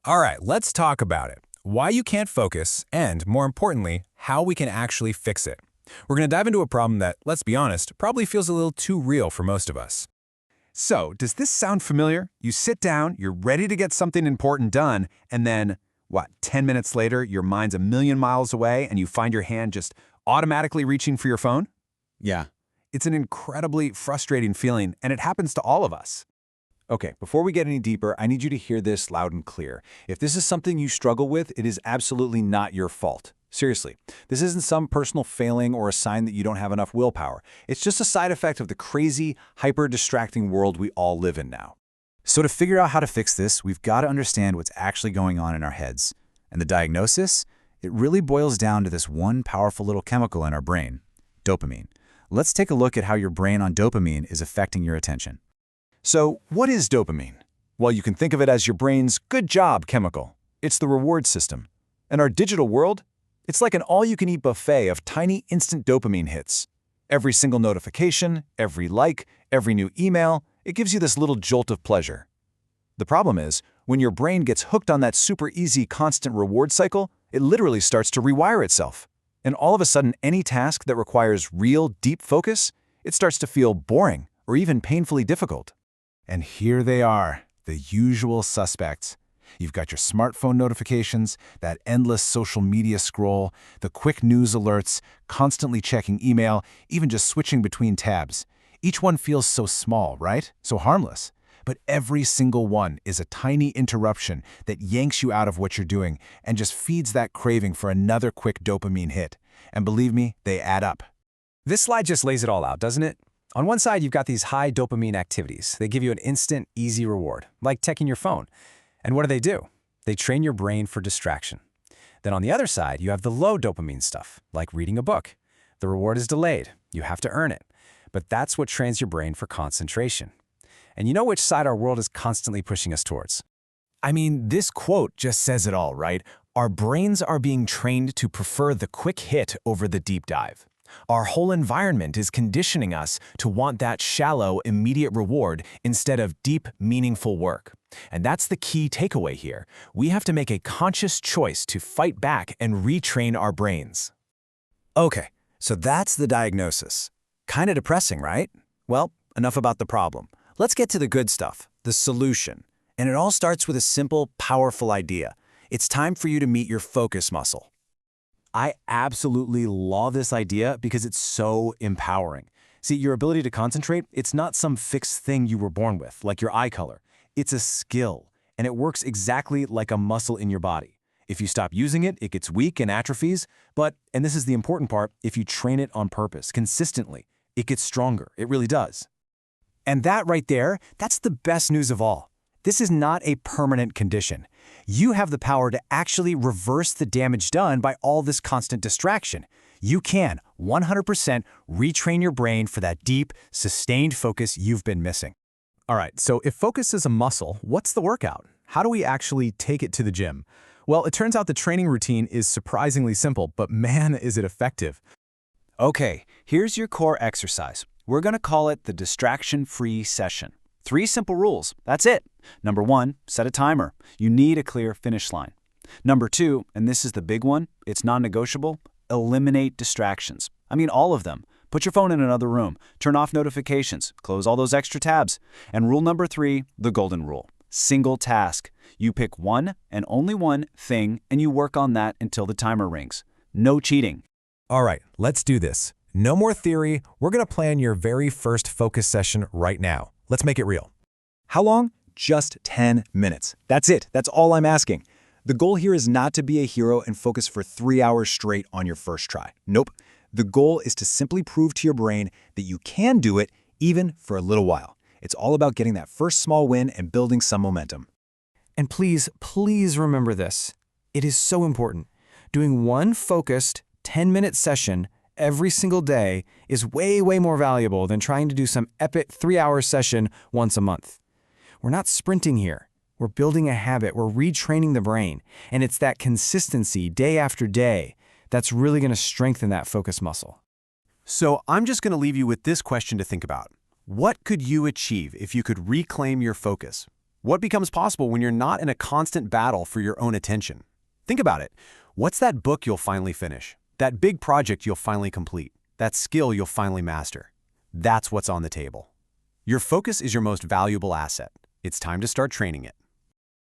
All right, let's talk about it. Why you can't focus, and more importantly, how we can actually fix it. We're going to dive into a problem that, let's be honest, probably feels a little too real for most of us. So, does this sound familiar? You sit down, you're ready to get something important done, and then, 10 minutes later, your mind's a million miles away and you find your hand just automatically reaching for your phone? Yeah. It's an incredibly frustrating feeling, and it happens to all of us. Okay, before we get any deeper, I need you to hear this loud and clear. If this is something you struggle with, it is absolutely not your fault. Seriously, this isn't some personal failing or a sign that you don't have enough willpower. It's just a side effect of the crazy, hyper-distracting world we all live in now. So to figure out how to fix this, we've got to understand what's actually going on in our heads. And the diagnosis? It really boils down to this one powerful little chemical in our brain, dopamine. Let's take a look at how your brain on dopamine is affecting your attention. So, what is dopamine? Well, you can think of it as your brain's good job chemical. It's the reward system. In our digital world, it's like an all-you-can-eat buffet of tiny instant dopamine hits. Every single notification, every like, every new email, it gives you this little jolt of pleasure. The problem is, when your brain gets hooked on that super easy constant reward cycle, it literally starts to rewire itself. And all of a sudden, any task that requires real, deep focus, it starts to feel boring or even painfully difficult. And here they are, the usual suspects. You've got your smartphone notifications, that endless social media scroll, the quick news alerts, constantly checking email, even just switching between tabs. Each one feels so small, right? So harmless. But every single one is a tiny interruption that yanks you out of what you're doing and just feeds that craving for another quick dopamine hit. And believe me, they add up. This slide just lays it all out, doesn't it? On one side, you've got these high dopamine activities. They give you an instant, easy reward, like checking your phone. And what do? They train your brain for distraction. Then on the other side, you have the low dopamine stuff, like reading a book. The reward is delayed. You have to earn it. But that's what trains your brain for concentration. And you know which side our world is constantly pushing us towards? I mean, this quote just says it all, right? Our brains are being trained to prefer the quick hit over the deep dive. Our whole environment is conditioning us to want that shallow, immediate reward instead of deep, meaningful work. And that's the key takeaway here. We have to make a conscious choice to fight back and retrain our brains. Okay, so that's the diagnosis. Kinda depressing, right? Well, enough about the problem. Let's get to the good stuff, the solution. And it all starts with a simple, powerful idea. It's time for you to meet your focus muscle. I absolutely love this idea because it's so empowering. See, your ability to concentrate, it's not some fixed thing you were born with, like your eye color. It's a skill, and it works exactly like a muscle in your body. If you stop using it, it gets weak and atrophies, but, and this is the important part, if you train it on purpose, consistently, it gets stronger. It really does. And that right there, that's the best news of all. This is not a permanent condition. You have the power to actually reverse the damage done by all this constant distraction. You can 100% retrain your brain for that deep, sustained focus you've been missing. All right, so if focus is a muscle, what's the workout? How do we actually take it to the gym? Well, it turns out the training routine is surprisingly simple, but man, is it effective. Okay, here's your core exercise. We're going to call it the distraction-free session. 3 simple rules. That's it. Number 1, set a timer. You need a clear finish line. Number 2, and this is the big one, it's non-negotiable, eliminate distractions. I mean all of them. Put your phone in another room, turn off notifications, close all those extra tabs. And rule number 3, the golden rule. Single task. You pick one and only one thing and you work on that until the timer rings. No cheating. All right, let's do this. No more theory. We're going to plan your very first focus session right now. Let's make it real. How long? Just 10 minutes. That's it. That's all I'm asking. The goal here is not to be a hero and focus for 3 hours straight on your first try. Nope. The goal is to simply prove to your brain that you can do it even for a little while. It's all about getting that first small win and building some momentum. And please, please remember this. It is so important. Doing one focused 10-minute session every single day is way, way more valuable than trying to do some epic 3-hour session once a month. We're not sprinting here. We're building a habit. We're retraining the brain. And it's that consistency day after day that's really going to strengthen that focus muscle. So I'm just going to leave you with this question to think about. What could you achieve if you could reclaim your focus? What becomes possible when you're not in a constant battle for your own attention? Think about it. What's that book you'll finally finish? That big project you'll finally complete? That skill you'll finally master? That's what's on the table. Your focus is your most valuable asset. It's time to start training it.